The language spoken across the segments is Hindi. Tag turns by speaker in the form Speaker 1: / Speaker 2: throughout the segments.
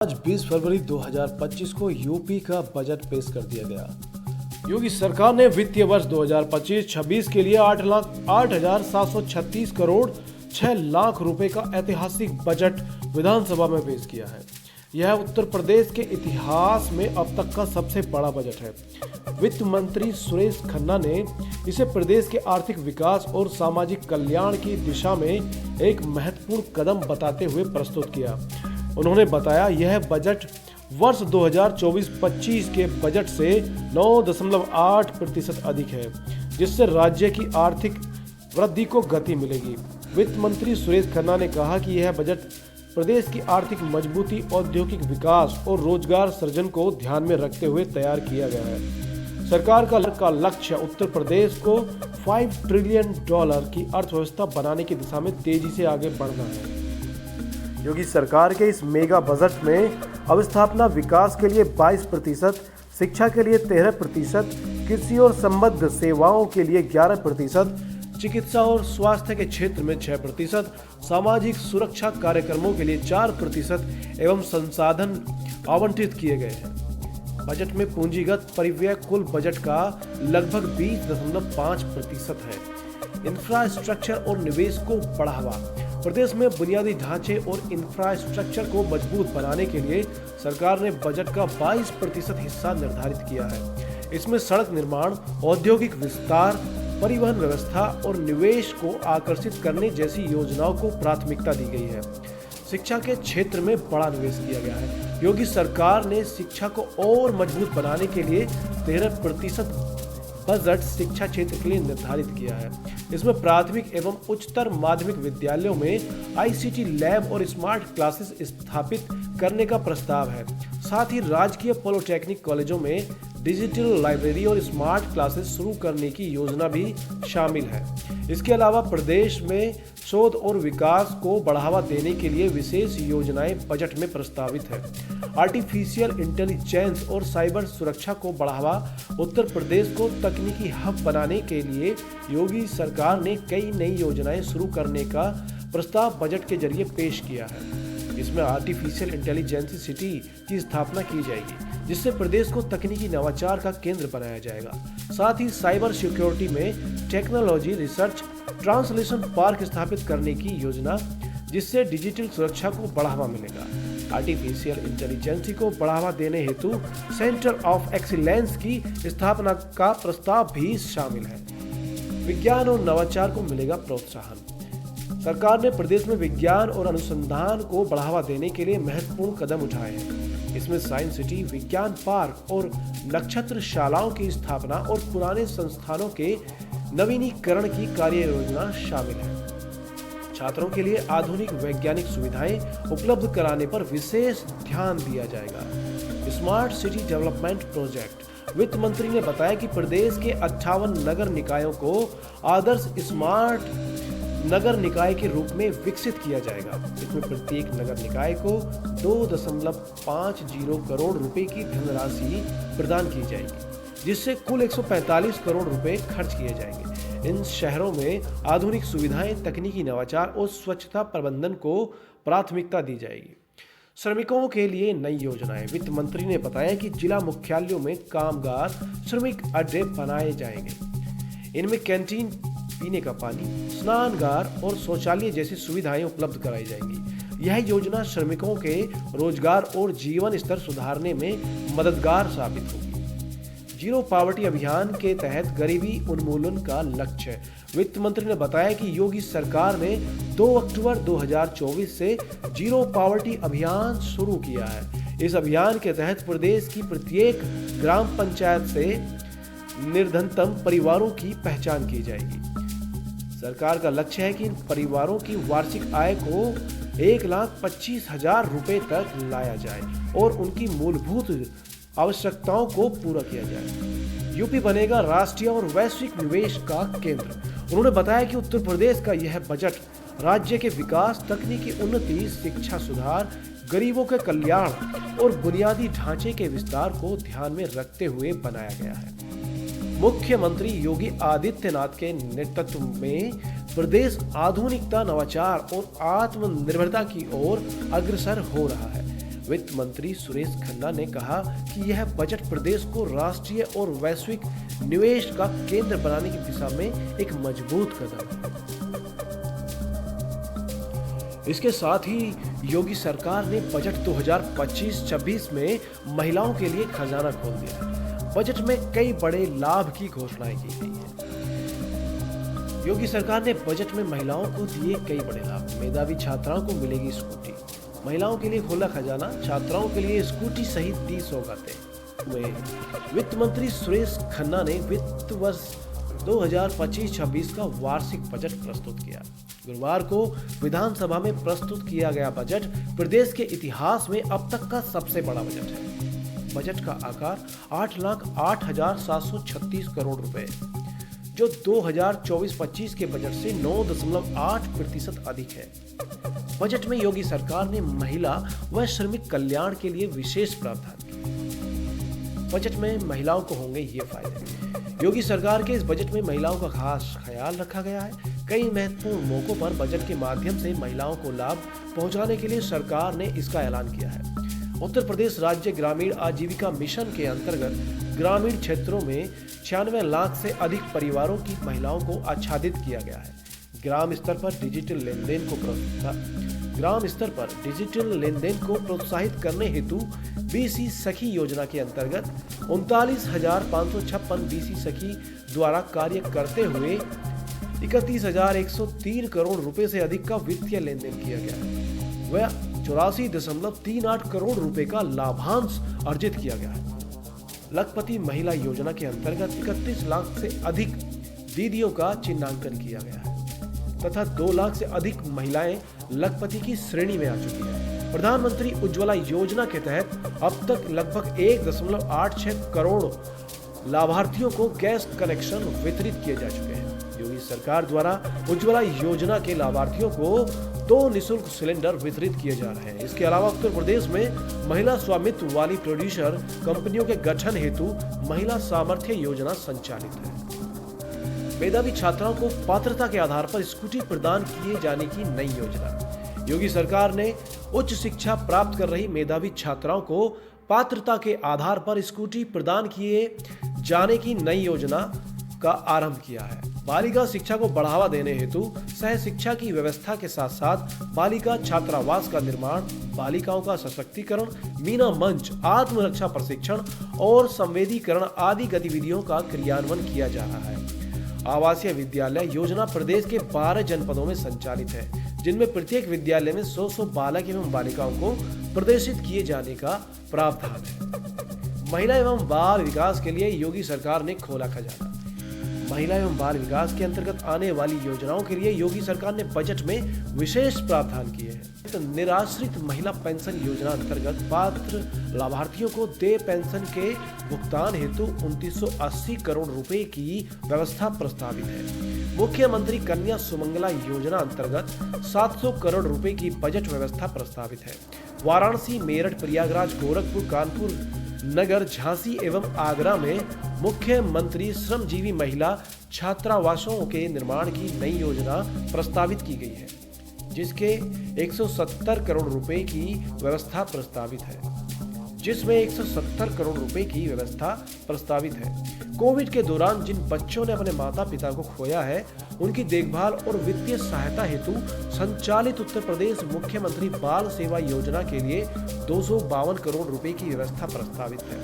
Speaker 1: आज 20 फरवरी 2025 को यूपी का बजट पेश कर दिया गया। योगी सरकार ने वित्तीय वर्ष 2025-26 के लिए 8,0736 करोड़ 6 लाख रुपए का ऐतिहासिक बजट विधानसभा में पेश किया है। यह उत्तर प्रदेश के इतिहास में अब तक का सबसे बड़ा बजट है। वित्त मंत्री सुरेश खन्ना ने इसे प्रदेश के आर्थिक विकास और सामाजिक कल्याण की दिशा में एक महत्वपूर्ण कदम बताते हुए प्रस्तुत किया। उन्होंने बताया, यह बजट वर्ष 2024-25 के बजट से 9.8% अधिक है, जिससे राज्य की आर्थिक वृद्धि को गति मिलेगी। वित्त मंत्री सुरेश खन्ना ने कहा कि यह बजट प्रदेश की आर्थिक मजबूती, औद्योगिक विकास और रोजगार सृजन को ध्यान में रखते हुए तैयार किया गया है। सरकार का लक्ष्य उत्तर प्रदेश को $5 ट्रिलियन की अर्थव्यवस्था बनाने की दिशा में तेजी से आगे बढ़ना है। योगी सरकार के इस मेगा बजट में अवस्थापना विकास के लिए 22%, शिक्षा के लिए 13%, कृषि और संबद्ध सेवाओं के लिए 11%, चिकित्सा और स्वास्थ्य के क्षेत्र में 6%, सामाजिक सुरक्षा कार्यक्रमों के लिए 4% एवं संसाधन आवंटित किए गए हैं। बजट में पूंजीगत परिव्यय कुल बजट का लगभग 20.5% है। इंफ्रास्ट्रक्चर और निवेश को बढ़ावा। प्रदेश में बुनियादी ढांचे और इंफ्रास्ट्रक्चर को मजबूत बनाने के लिए सरकार ने बजट का 22% हिस्सा निर्धारित किया है। इसमें सड़क निर्माण, औद्योगिक विस्तार, परिवहन व्यवस्था और निवेश को आकर्षित करने जैसी योजनाओं को प्राथमिकता दी गई है। शिक्षा के क्षेत्र में बड़ा निवेश किया गया है। योगी सरकार ने शिक्षा को और मजबूत बनाने के लिए 13% बजट शिक्षा क्षेत्र के लिए निर्धारित किया है। इसमें प्राथमिक एवं उच्चतर माध्यमिक विद्यालयों में ICT लैब और स्मार्ट क्लासेस स्थापित करने का प्रस्ताव है। साथ ही राजकीय पॉलिटेक्निक कॉलेजों में डिजिटल लाइब्रेरी और स्मार्ट क्लासेस शुरू करने की योजना भी शामिल है। इसके अलावा प्रदेश में शोध और विकास को बढ़ावा देने के लिए विशेष योजनाएं बजट में प्रस्तावित है। आर्टिफिशियल इंटेलिजेंस और साइबर सुरक्षा को बढ़ावा। उत्तर प्रदेश को तकनीकी हब बनाने के लिए योगी सरकार ने कई नई योजनाएं शुरू करने का प्रस्ताव बजट के जरिए पेश किया है। इसमें आर्टिफिशियल इंटेलिजेंस सिटी की स्थापना की जाएगी, जिससे प्रदेश को तकनीकी नवाचार का केंद्र बनाया जाएगा। साथ ही साइबर सिक्योरिटी में टेक्नोलॉजी रिसर्च ट्रांसलेशन पार्क स्थापित करने की योजना, जिससे डिजिटल सुरक्षा को बढ़ावा मिलेगा। आर्टिफिशियल इंटेलिजेंस को बढ़ावा देने हेतु सेंटर ऑफ एक्सीलेंस की स्थापना का प्रस्ताव भी शामिल है। विज्ञान और नवाचार को मिलेगा प्रोत्साहन। सरकार ने प्रदेश में विज्ञान और अनुसंधान को बढ़ावा देने के लिए महत्वपूर्ण कदम उठाए हैं। इसमें साइंस सिटी, विज्ञान पार्क और नक्षत्र शालाओं की स्थापना और पुराने संस्थानों के नवीनीकरण की कार्य योजना शामिल है। छात्रों के लिए आधुनिक वैज्ञानिक सुविधाएं उपलब्ध कराने पर विशेष ध्यान दिया जाएगा। Smart city development project. वित्त मंत्री ने बताया कि प्रदेश के 58 नगर निकायों को आदर्श स्मार्ट नगर निकाय के रूप में विकसित किया जाएगा। इसमें प्रत्येक नगर निकाय को 2.50 करोड़ रुपए की धनराशि प्रदान की जाएगी, जिससे कुल 145 करोड़ रुपए खर्च किए जाएंगे। इन शहरों में आधुनिक सुविधाएं, तकनीकी नवाचार और स्वच्छता प्रबंधन को प्राथमिकता दी जाएगी। श्रमिकों के लिए नई योजनाएं। वित्त मंत्री ने बताया कि जिला मुख्यालयों में कामगार श्रमिक अड्डे बनाए जाएंगे। इनमें कैंटीन, पीने का पानी, स्नानगार और शौचालय जैसी सुविधाएं उपलब्ध कराई जाएंगी। यह योजना श्रमिकों के रोजगार और जीवन स्तर सुधारने में मददगार साबित होगी। जीरो पॉवर्टी अभियान के तहत गरीबी उन्मूलन का लक्ष्य। वित्त मंत्री ने बताया कि योगी सरकार ने 2 अक्टूबर 2024 से जीरो पॉवर्टी अभियान शुरू किया है। इस अभियान के तहत प्रदेश की प्रत्येक ग्राम पंचायत से निर्धनतम परिवारों की पहचान की जाएगी। सरकार का लक्ष्य है कि इन परिवारों की वार्षिक आय को 1,25,000 रुपए तक लाया जाए और उनकी मूलभूत आवश्यकताओं को पूरा किया जाए। यूपी बनेगा राष्ट्रीय और वैश्विक निवेश का केंद्र। उन्होंने बताया कि उत्तर प्रदेश का यह बजट राज्य के विकास, तकनीकी उन्नति, शिक्षा सुधार, गरीबों के कल्याण और बुनियादी ढांचे के विस्तार को ध्यान में रखते हुए बनाया गया है। मुख्यमंत्री योगी आदित्यनाथ के नेतृत्व में प्रदेश आधुनिकता, नवाचार और आत्मनिर्भरता की ओर अग्रसर हो रहा है। वित्त मंत्री सुरेश खन्ना ने कहा कि यह बजट प्रदेश को राष्ट्रीय और वैश्विक निवेश का केंद्र बनाने की दिशा में एक मजबूत कदम है। इसके साथ ही योगी सरकार ने बजट 2025-26 में महिलाओं के लिए खजाना खोल दिया है। बजट में कई बड़े लाभ की घोषणाएं की गई है। योगी सरकार ने बजट में महिलाओं को दिए कई बड़े लाभ। मेधावी छात्राओं को मिलेगी स्कूटी, महिलाओं के लिए खोला खजाना, छात्राओं के लिए स्कूटी सहित 30 सौगातें हुए। वित्त मंत्री सुरेश खन्ना ने वित्त वर्ष 2025-26 का वार्षिक बजट प्रस्तुत किया। गुरुवार को विधानसभा में प्रस्तुत किया गया बजट प्रदेश के इतिहास में अब तक का सबसे बड़ा बजट है। बजट का आकार 8,08,736 करोड़ रुपए, जो 2024-25 के बजट से 9.8% अधिक है। बजट में योगी सरकार ने महिला व श्रमिक कल्याण के लिए विशेष प्रावधान किए। बजट में महिलाओं को होंगे ये फायदे। योगी सरकार के इस बजट में महिलाओं का खास ख्याल रखा गया है। कई महत्वपूर्ण मौकों पर बजट के माध्यम से महिलाओं को लाभ पहुंचाने के लिए सरकार ने इसका ऐलान किया है। उत्तर प्रदेश राज्य ग्रामीण आजीविका मिशन के अंतर्गत ग्रामीण क्षेत्रों में 96 लाख से अधिक परिवारों की महिलाओं को आच्छादित किया गया है। ग्राम स्तर पर डिजिटल लेनदेन को प्रोत्साहित करने हेतु बीसी सखी योजना के अंतर्गत 39,556 बीसी सखी द्वारा कार्य करते हुए 31,103 करोड़ रुपए से अधिक का वित्तीय लेनदेन किया गया है। वह 84.38 करोड़ रुपए का लाभांश अर्जित किया गया है। लखपति महिला योजना के अंतर्गत 31 लाख से अधिक दीदियों का चिन्हांकन किया गया है तथा 2 लाख से अधिक महिलाएं लखपति की श्रेणी में आ चुकी है। प्रधानमंत्री उज्ज्वला योजना के तहत अब तक लगभग 1.86 करोड़ लाभार्थियों को गैस कनेक्शन वितरित किए जा चुके हैं। योगी सरकार द्वारा उज्ज्वला योजना के लाभार्थियों को 2 निःशुल्क सिलेंडर वितरित किए जा रहे हैं। इसके अलावा उत्तर प्रदेश में महिला स्वामित्व वाली प्रोड्यूसर कंपनियों के गठन हेतु महिला सामर्थ्य योजना संचालित है। मेधावी छात्राओं को पात्रता के आधार पर स्कूटी प्रदान किए जाने की नई योजना। योगी सरकार ने उच्च शिक्षा प्राप्त कर रही मेधावी छात्राओं को पात्रता के आधार पर स्कूटी प्रदान किए जाने की नई योजना का आरंभ किया है। बालिका शिक्षा को बढ़ावा देने हेतु सह शिक्षा की व्यवस्था के साथ साथ बालिका छात्रावास का निर्माण, बालिकाओं का सशक्तिकरण, मीना मंच, आत्मरक्षा प्रशिक्षण और संवेदीकरण आदि गतिविधियों का क्रियान्वयन किया जा रहा है। आवासीय विद्यालय योजना प्रदेश के 12 जनपदों में संचालित है, जिनमें प्रत्येक विद्यालय में 100 बालक एवं बालिकाओं को प्रदर्शित किए जाने का प्रावधान है। महिला एवं बाल विकास के लिए योगी सरकार ने खोला खजाना। महिला एवं बाल विकास के अंतर्गत आने वाली योजनाओं के लिए योगी सरकार ने बजट में विशेष प्रावधान किए हैं। तो निराश्रित महिला पेंशन योजना अंतर्गत पात्र लाभार्थियों को देय पेंशन के भुगतान हेतु 2980 करोड़ रुपए की व्यवस्था प्रस्तावित है। मुख्यमंत्री कन्या सुमंगला योजना अंतर्गत 700 करोड़ रुपए की बजट व्यवस्था प्रस्तावित है। वाराणसी, मेरठ, प्रयागराज, गोरखपुर, कानपुर नगर, झांसी एवं आगरा में मुख्यमंत्री श्रमजीवी महिला छात्रावासों के निर्माण की नई योजना प्रस्तावित की गई है, जिसके 170 करोड़ रुपए की व्यवस्था प्रस्तावित है। कोविड के दौरान जिन बच्चों ने अपने माता पिता को खोया है, उनकी देखभाल और वित्तीय सहायता हेतु संचालित उत्तर प्रदेश मुख्यमंत्री बाल सेवा योजना के लिए 252 करोड़ रुपए की व्यवस्था प्रस्तावित है।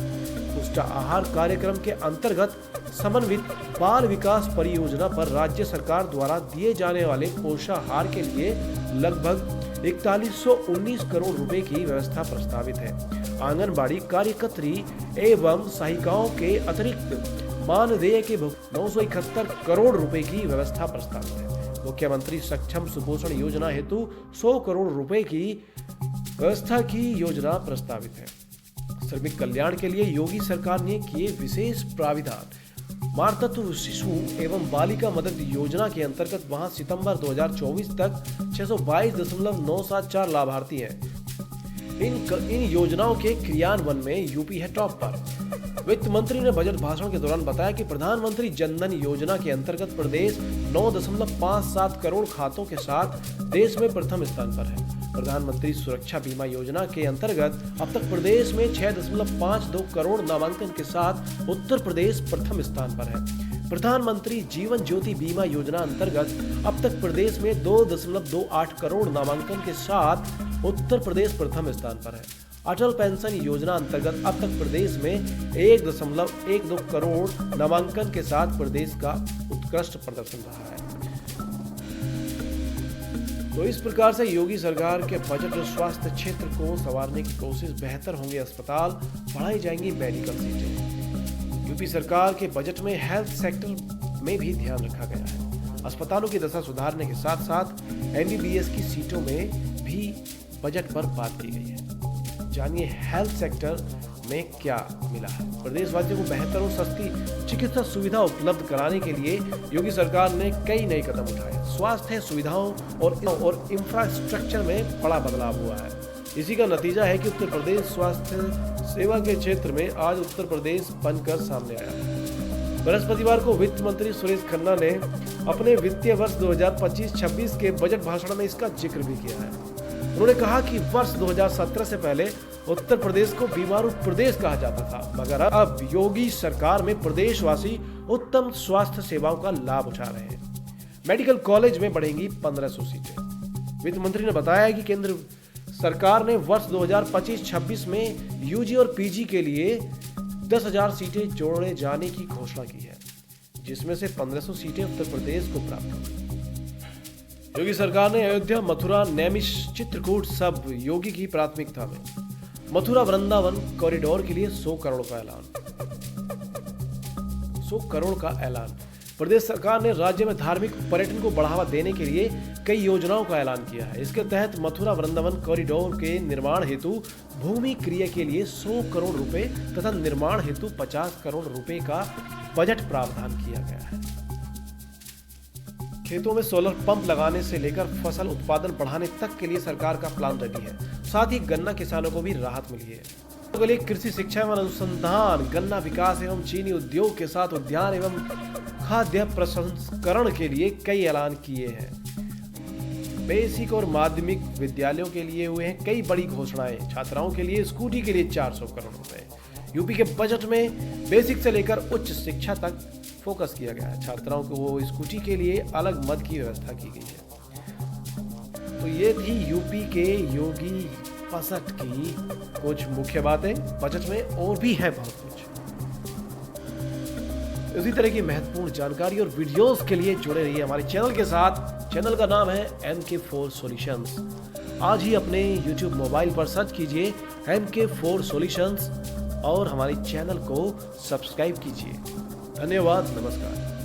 Speaker 1: पुष्ट आहार कार्यक्रम के अंतर्गत समन्वित बाल विकास परियोजना पर राज्य सरकार द्वारा दिए जाने वाले पोषाहार के लिए लगभग 4119 करोड़ रुपए की व्यवस्था प्रस्तावित है। आंगनबाड़ी कार्यकर्त्री एवं सहायिकाओं के अतिरिक्त मानदेय के 971 करोड़ रुपए की व्यवस्था प्रस्तावित है। मुख्यमंत्री सक्षम सुपोषण योजना हेतु 100 करोड़ रुपए की व्यवस्था की योजना प्रस्तावित है। श्रमिक कल्याण के लिए योगी सरकार ने किए विशेष प्राविधान। मातृत्व शिशु एवं बालिका मदद योजना के अंतर्गत वहां सितंबर 2024 तक 622.974 लाभार्थी हैं। इन योजनाओं के क्रियान्वयन में यूपी है टॉप पर। वित्त मंत्री ने बजट भाषण के दौरान बताया कि प्रधानमंत्री जनधन योजना के अंतर्गत प्रदेश 9.57 करोड़ खातों के साथ देश में प्रथम स्थान पर है। प्रधानमंत्री सुरक्षा बीमा योजना के अंतर्गत अब तक प्रदेश में 6.52 करोड़ नामांकन के साथ उत्तर प्रदेश प्रथम स्थान पर है। प्रधानमंत्री जीवन ज्योति बीमा योजना अंतर्गत अब तक प्रदेश में 2.28 करोड़ नामांकन के साथ उत्तर प्रदेश प्रथम स्थान पर है। अटल पेंशन योजना अंतर्गत अब तक प्रदेश में 1.12 करोड़ नामांकन के साथ प्रदेश का उत्कृष्ट प्रदर्शन रहा है। तो इस प्रकार से योगी सरकार के बजट और स्वास्थ्य क्षेत्र को संवारने की कोशिश, बेहतर होंगे अस्पताल, बढ़ाई जाएंगी मेडिकल सीटें। यूपी सरकार के बजट में हेल्थ सेक्टर में भी ध्यान रखा गया है। अस्पतालों की दशा सुधारने के साथ साथ MBBS की सीटों में भी बजट पर बात की गई है। जानिए हेल्थ सेक्टर में क्या मिला है। प्रदेशवासियों को बेहतर और सस्ती चिकित्सा सुविधा उपलब्ध कराने के लिए योगी सरकार ने कई नए कदम उठाए। स्वास्थ्य सुविधाओं और इंफ्रास्ट्रक्चर में बड़ा बदलाव हुआ है। इसी का नतीजा है कि उत्तर प्रदेश स्वास्थ्य सेवा के क्षेत्र में आज उत्तर प्रदेश बनकर सामने आया। बृहस्पतिवार को वित्त मंत्री सुरेश खन्ना ने अपने वित्तीय वर्ष 2025-26 के बजट भाषण में इसका जिक्र भी किया है। उन्होंने कहा कि वर्ष 2017 से पहले उत्तर प्रदेश को बीमारू प्रदेश कहा जाता था, मगर अब योगी सरकार में प्रदेशवासी उत्तम स्वास्थ्य सेवाओं का लाभ उठा रहे हैं। मेडिकल कॉलेज में बढ़ेंगी 1500 सीटें। वित्त मंत्री ने बताया कि केंद्र सरकार ने वर्ष 2025-26 में यूजी और पीजी के लिए 10,000 सीटें जोड़े जाने की घोषणा की है, जिसमें से 1500 सीटें उत्तर प्रदेश को प्राप्त होंगी। योगी सरकार ने अयोध्या, मथुरा, नैमिष, चित्रकूट सब योगी की प्राथमिकता में। मथुरा वृंदावन कॉरिडोर के लिए 100 करोड़ का ऐलान। 100 करोड़ का ऐलान। प्रदेश सरकार ने राज्य में धार्मिक पर्यटन को बढ़ावा देने के लिए कई योजनाओं का ऐलान किया है। इसके तहत मथुरा वृंदावन कॉरिडोर के निर्माण हेतु भूमि क्रय के लिए 100 करोड़ रुपए तथा निर्माण हेतु 50 करोड़ रुपए का बजट प्रावधान किया गया है। खेतों में सोलर पंप लगाने से लेकर फसल उत्पादन बढ़ाने तक के लिए सरकार का प्लान रेडी है। साथ ही गन्ना किसानों को भी राहत मिली है। के लिए कृषि शिक्षा एवं अनुसंधान, गन्ना विकास एवं चीनी उद्योग के साथ उद्यान एवं खाद्य प्रसंस्करण के लिए कई ऐलान किए हैं। बेसिक और माध्यमिक विद्यालयों के लिए हुए हैं कई बड़ी घोषणाएं। छात्राओं के लिए स्कूटी के लिए 400 करोड़ रुपए। यूपी के बजट में बेसिक से लेकर उच्च शिक्षा तक फोकस किया गया है। छात्राओं को वो स्कूटी के लिए अलग मद की व्यवस्था की गई है। तो ये थी यूपी के योगी बजट की कुछ मुख्य बातें। बजट में और भी है बहुत कुछ। इसी तरह की महत्वपूर्ण जानकारी और वीडियोस के लिए जुड़े रहिए हमारे चैनल के साथ। चैनल का नाम है MK4 सॉल्यूशंस। आज ही अपने YouTube मोबाइल पर सर्च कीजिए MK4 सॉल्यूशंस और हमारे चैनल को सब्सक्राइब कीजिए। धन्यवाद, नमस्कार।